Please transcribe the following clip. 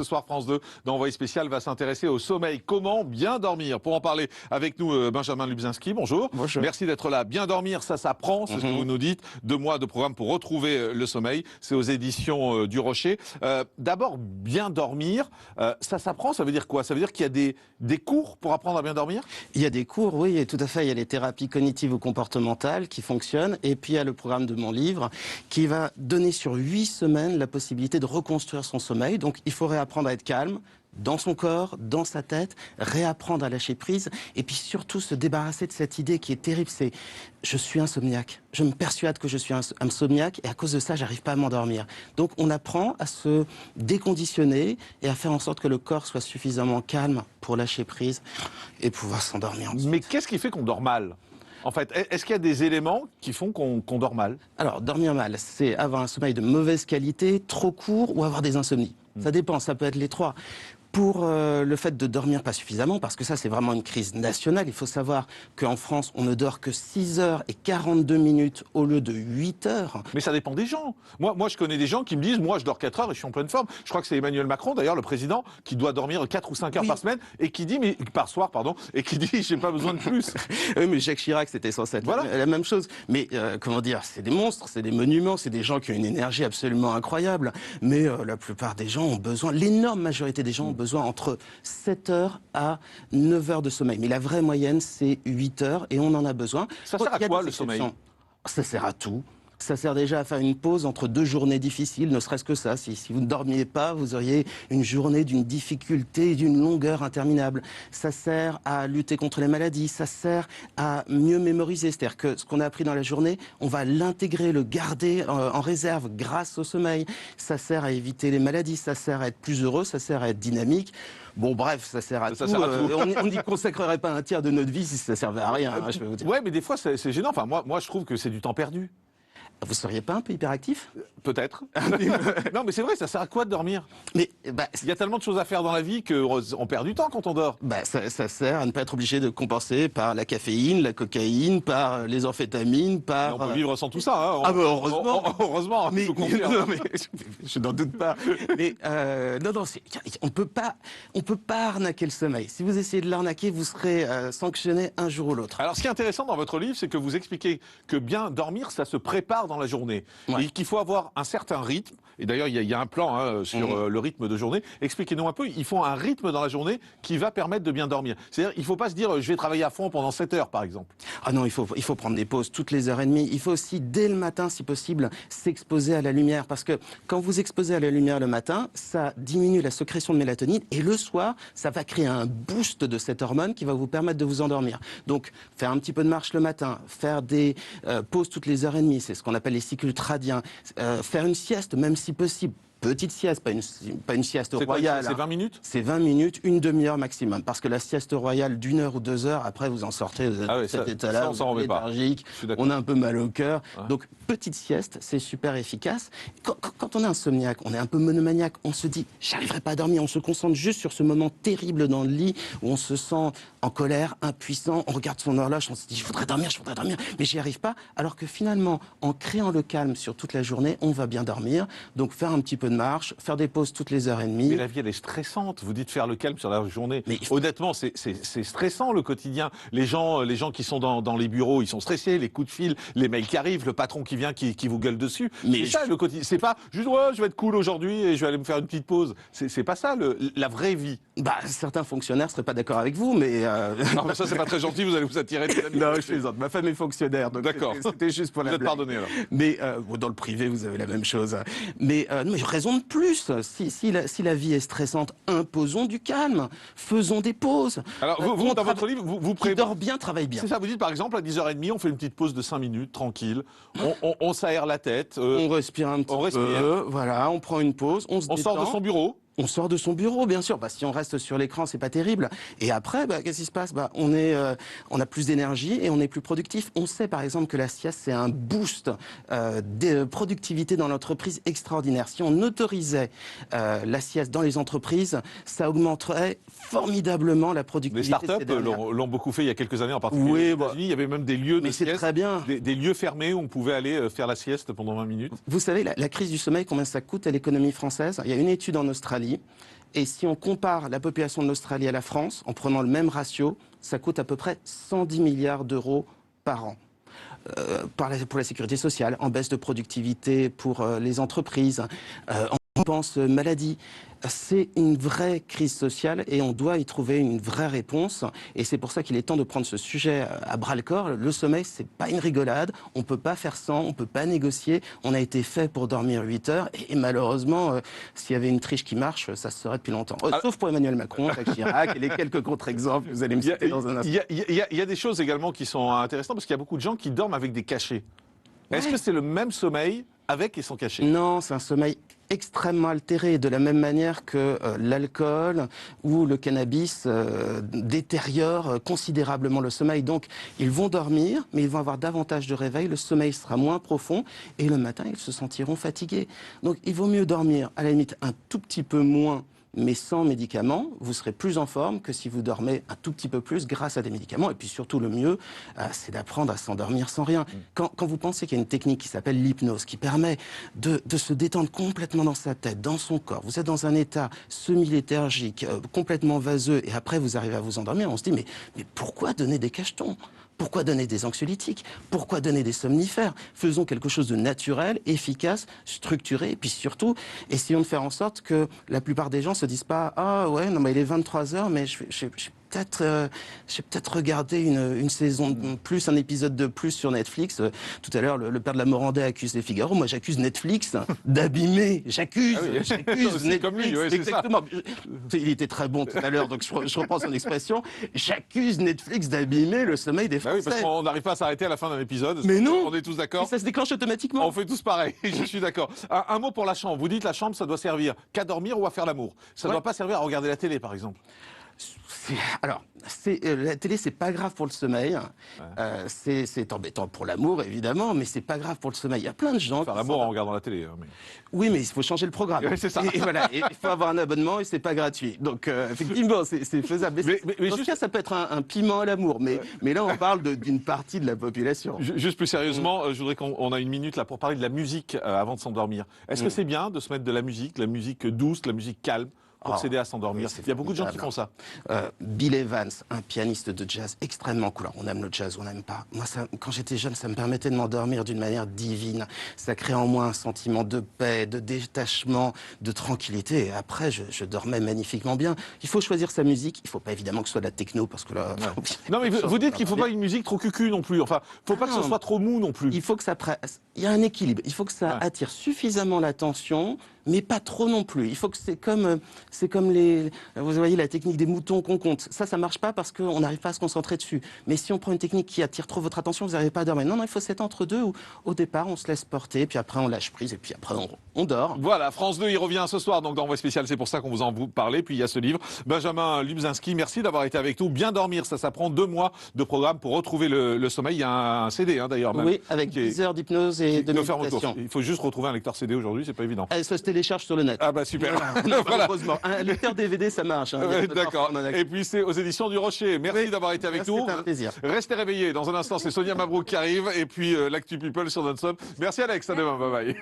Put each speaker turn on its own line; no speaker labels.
Ce soir, France 2, dans Envoyé spécial, va s'intéresser au sommeil. Comment bien dormir? Pour en parler avec nous, Benjamin Lubzinski, bonjour.
Bonjour.
Merci d'être là. Bien dormir, ça s'apprend, c'est ce que vous nous dites. 2 mois de programme pour retrouver le sommeil. C'est aux éditions du Rocher. D'abord, bien dormir, ça s'apprend, ça veut dire quoi? Ça veut dire qu'il y a des cours pour apprendre à bien dormir?
Il y a des cours, oui, tout à fait. Il y a les thérapies cognitives ou comportementales qui fonctionnent. Et puis, il y a le programme de mon livre qui va donner sur 8 semaines la possibilité de reconstruire son sommeil. Donc, il faut réapprendre à être calme dans son corps, dans sa tête, réapprendre à lâcher prise et puis surtout se débarrasser de cette idée qui est terrible, c'est « je suis insomniaque ». Je me persuade que je suis insomniaque et à cause de ça, j'arrive pas à m'endormir. Donc on apprend à se déconditionner et à faire en sorte que le corps soit suffisamment calme pour lâcher prise et pouvoir s'endormir ensuite.
Mais qu'est-ce qui fait qu'on dort mal? En fait, est-ce qu'il y a des éléments qui font qu'on dort mal?
Alors, dormir mal, c'est avoir un sommeil de mauvaise qualité, trop court ou avoir des insomnies. Ça dépend, ça peut être les trois. Pour le fait de dormir pas suffisamment, parce que ça c'est vraiment une crise nationale, il faut savoir qu'en France on ne dort que 6h42 au lieu de 8h.
Mais ça dépend des gens. Moi, je connais des gens qui me disent, moi, je dors 4 heures et je suis en pleine forme. Je crois que c'est Emmanuel Macron, d'ailleurs, le président, qui doit dormir 4 ou 5 heures par semaine et qui dit, par soir, pardon, et qui dit, j'ai pas besoin de plus.
Oui, mais Jacques Chirac, c'était censé être la même chose. Mais comment dire, c'est des monstres, c'est des monuments, c'est des gens qui ont une énergie absolument incroyable. Mais la plupart des gens ont besoin, l'énorme majorité des gens ont besoin entre 7 heures à 9 heures de sommeil. Mais la vraie moyenne, c'est 8 heures et on en a besoin.
Ça sert à quoi, le sommeil?
Ça sert à tout. Ça sert déjà à faire une pause entre 2 journées difficiles, ne serait-ce que ça. Si vous ne dormiez pas, vous auriez une journée d'une difficulté et d'une longueur interminable. Ça sert à lutter contre les maladies, ça sert à mieux mémoriser. C'est-à-dire que ce qu'on a appris dans la journée, on va l'intégrer, le garder en réserve grâce au sommeil. Ça sert à éviter les maladies, ça sert à être plus heureux, ça sert à être dynamique. Bon, bref, ça sert à tout. On n'y consacrerait pas un tiers de notre vie si ça servait à rien, je vais vous dire.
Ouais, mais des fois, c'est gênant. Enfin, moi, je trouve que c'est du temps perdu.
Vous seriez pas un peu hyperactif?
Peut-être. Non, mais c'est vrai, ça sert à quoi de dormir?
Mais
il y a tellement de choses à faire dans la vie qu'on perd du temps quand on dort.
Ça sert à ne pas être obligé de compenser par la caféine, la cocaïne, par les amphétamines, par...
Mais on peut vivre sans tout ça. Hein.
Heureusement.
Heureusement,
mais, non, mais je n'en doute pas. Mais non, on peut pas arnaquer le sommeil. Si vous essayez de l'arnaquer, vous serez sanctionné un jour ou l'autre.
Alors, ce qui est intéressant dans votre livre, c'est que vous expliquez que bien dormir, ça se prépare dans la journée. Ouais. Et qu'il faut avoir un certain rythme. Et d'ailleurs, il y a un plan sur le rythme de journée. Expliquez-nous un peu, il faut un rythme dans la journée qui va permettre de bien dormir. C'est-à-dire, il ne faut pas se dire, je vais travailler à fond pendant 7 heures, par exemple.
Ah non, il faut prendre des pauses toutes les heures et demie. Il faut aussi, dès le matin, si possible, s'exposer à la lumière. Parce que quand vous exposez à la lumière le matin, ça diminue la sécrétion de mélatonine. Et le soir, ça va créer un boost de cette hormone qui va vous permettre de vous endormir. Donc, faire un petit peu de marche le matin, faire des pauses toutes les heures et demie, c'est ce qu'on appelle les cycles ultradiens. Faire une sieste, même si possible. Petite sieste, pas une sieste royale.
C'est 20 minutes?
C'est 20 minutes, une demi-heure maximum. Parce que la sieste royale d'1 heure ou 2 heures, après vous en sortez, vous êtes cet état-là, vous êtes léthargique, on a un peu mal au cœur. Ouais. Donc petite sieste, c'est super efficace. Quand on est insomniaque, on est un peu monomaniaque, on se dit j'arriverai pas à dormir, on se concentre juste sur ce moment terrible dans le lit où on se sent en colère, impuissant, on regarde son horloge, on se dit je voudrais dormir, mais j'y arrive pas. Alors que finalement, en créant le calme sur toute la journée, on va bien dormir. Donc faire un petit peu de marche, faire des pauses toutes les heures et demie.
Mais la vie, elle est stressante. Vous dites faire le calme sur la journée. Mais honnêtement, c'est stressant le quotidien. Les gens qui sont dans les bureaux, ils sont stressés. Les coups de fil, les mails qui arrivent, le patron qui vient, qui vous gueule dessus. Mais c'est ça le quotidien. C'est pas juste je vais être cool aujourd'hui et je vais aller me faire une petite pause. C'est pas ça la vraie vie.
Certains fonctionnaires seraient pas d'accord avec vous, mais
non, mais ça c'est pas très gentil. Vous allez vous attirer.
Non, je plaisante. Ma femme est fonctionnaire, donc
d'accord.
C'était juste pour la blague.
Vous êtes pardonné alors.
Mais dans le privé, vous avez la même chose. Mais raison de plus. Si la vie est stressante, imposons du calme, faisons des pauses.
Alors vous dans votre livre, vous
qui dort bien, travaille bien.
C'est ça, vous dites par exemple à 10h30, on fait une petite pause de 5 minutes, tranquille, on s'aère la tête.
On respire un petit peu, voilà, on prend une pause, on
sort de son bureau.
On sort de son bureau, bien sûr. Si on reste sur l'écran, c'est pas terrible. Et après, qu'est-ce qui se passe? On a plus d'énergie et on est plus productif. On sait, par exemple, que la sieste, c'est un boost de productivité dans l'entreprise extraordinaire. Si on autorisait la sieste dans les entreprises, ça augmenterait formidablement la productivité.
Les startups l'ont beaucoup fait il y a quelques années, en particulier.
Oui,
aux États-Unis, il y avait même des lieux de sieste,
très bien.
Des lieux fermés où on pouvait aller faire la sieste pendant 20 minutes.
Vous savez, la crise du sommeil, combien ça coûte à l'économie française? Il y a une étude en Australie Et si on compare la population de l'Australie à la France, en prenant le même ratio, ça coûte à peu près 110 milliards d'euros par an. Pour la sécurité sociale, en baisse de productivité pour les entreprises, en dépenses maladie. C'est une vraie crise sociale et on doit y trouver une vraie réponse. Et c'est pour ça qu'il est temps de prendre ce sujet à bras-le-corps. Le sommeil, c'est pas une rigolade. On peut pas faire sans, on peut pas négocier. On a été fait pour dormir 8 heures. Et malheureusement, s'il y avait une triche qui marche, ça se serait depuis longtemps. Sauf pour Emmanuel Macron, Jacques Chirac et les quelques contre-exemples que vous allez me citer dans un instant.
Il y a des choses également qui sont intéressantes parce qu'il y a beaucoup de gens qui dorment avec des cachets. Ouais. Est-ce que c'est le même sommeil avec et sans cachet?
Non, c'est un sommeil extrêmement altéré, de la même manière que l'alcool ou le cannabis détériorent considérablement le sommeil. Donc, ils vont dormir, mais ils vont avoir davantage de réveil, le sommeil sera moins profond, et le matin, ils se sentiront fatigués. Donc, il vaut mieux dormir, à la limite, un tout petit peu moins, mais sans médicaments, vous serez plus en forme que si vous dormez un tout petit peu plus grâce à des médicaments. Et puis surtout, le mieux, c'est d'apprendre à s'endormir sans rien. Quand vous pensez qu'il y a une technique qui s'appelle l'hypnose, qui permet de se détendre complètement dans sa tête, dans son corps, vous êtes dans un état semi-léthargique, complètement vaseux, et après vous arrivez à vous endormir, on se dit, mais pourquoi donner des cachetons ? Pourquoi donner des anxiolytiques? Pourquoi donner des somnifères? Faisons quelque chose de naturel, efficace, structuré, et puis surtout, essayons de faire en sorte que la plupart des gens se disent pas « Ah ouais, non mais il est 23 heures, mais je peut-être regarder une saison de plus, un épisode de plus sur Netflix. » Tout à l'heure, le père de la Morandais accuse les Figaro. Moi, j'accuse Netflix d'abîmer. J'accuse Netflix.
Comme lui, ouais,
exactement. Il était très bon tout à l'heure, donc je reprends son expression. J'accuse Netflix d'abîmer le sommeil des Français.
Oui, parce qu'on n'arrive pas à s'arrêter à la fin d'un épisode.
Mais non.
On est tous d'accord.
Ça se déclenche automatiquement.
On fait tous pareil. Je suis d'accord. Un mot pour la chambre. Vous dites la chambre, ça doit servir qu'à dormir ou à faire l'amour. Ça ne doit pas servir à regarder la télé, par exemple.
Alors, la télé, c'est pas grave pour le sommeil. Ouais. C'est embêtant pour l'amour, évidemment, mais c'est pas grave pour le sommeil. Il y a plein de gens.
Faire l'amour en regardant la télé. Hein, mais...
Oui, mais il faut changer le programme.
Oui, c'est ça.
Et voilà, il faut avoir un abonnement et c'est pas gratuit. Donc, effectivement, c'est faisable. Mais juste... ça peut être un piment à l'amour. Mais là, on parle d'une partie de la population.
Juste plus sérieusement, je voudrais qu'on a une minute là pour parler de la musique avant de s'endormir. Est-ce que c'est bien de se mettre de la musique douce, la musique calme, pour s'aider à s'endormir? Il y a beaucoup de gens qui font ça.
Bill Evans, un pianiste de jazz extrêmement cool. On aime le jazz, on n'aime pas. Moi, quand j'étais jeune, ça me permettait de m'endormir d'une manière divine. Ça crée en moi un sentiment de paix, de détachement, de tranquillité. Et après, je dormais magnifiquement bien. Il faut choisir sa musique. Il ne faut pas évidemment que ce soit de la techno, parce que là...
Non, mais vous dites qu'il ne faut pas une musique trop cucu non plus. Enfin, il ne faut pas que ce soit trop mou non plus.
Il faut que ça... Il y a un équilibre. Il faut que ça attire suffisamment l'attention, mais pas trop non plus. Il faut que c'est comme les, vous voyez, la technique des moutons qu'on compte. Ça marche pas parce qu'on n'arrive pas à se concentrer dessus. Mais si on prend une technique qui attire trop votre attention, vous n'arrivez pas à dormir. Non, il faut cet entre-deux où, au départ, on se laisse porter, puis après, on lâche prise, et puis après, on dort.
Voilà, France 2, il revient ce soir, donc dans Envoyé spécial, c'est pour ça qu'on vous en parlait. Puis il y a ce livre. Benjamin Lubzinski, merci d'avoir été avec nous. Bien dormir, ça prend 2 mois de programme pour retrouver le sommeil. Il y a un CD, d'ailleurs.
Oui, avec 10 heures d'hypnose et de méditation.
Il faut juste retrouver un lecteur CD aujourd'hui, c'est pas évident.
Ça se télécharge sur le net.
Ah bah super.
Voilà. Heureusement. Un lecteur DVD, ça marche.
D'accord. Et puis c'est aux éditions du Rocher. Merci d'avoir été avec nous.
C'était un plaisir.
Restez réveillés. Dans un instant, c'est Sonia Mabrouk qui arrive. Et puis l'Actu People sur Nonstop. Merci Alex. À demain. Bye bye.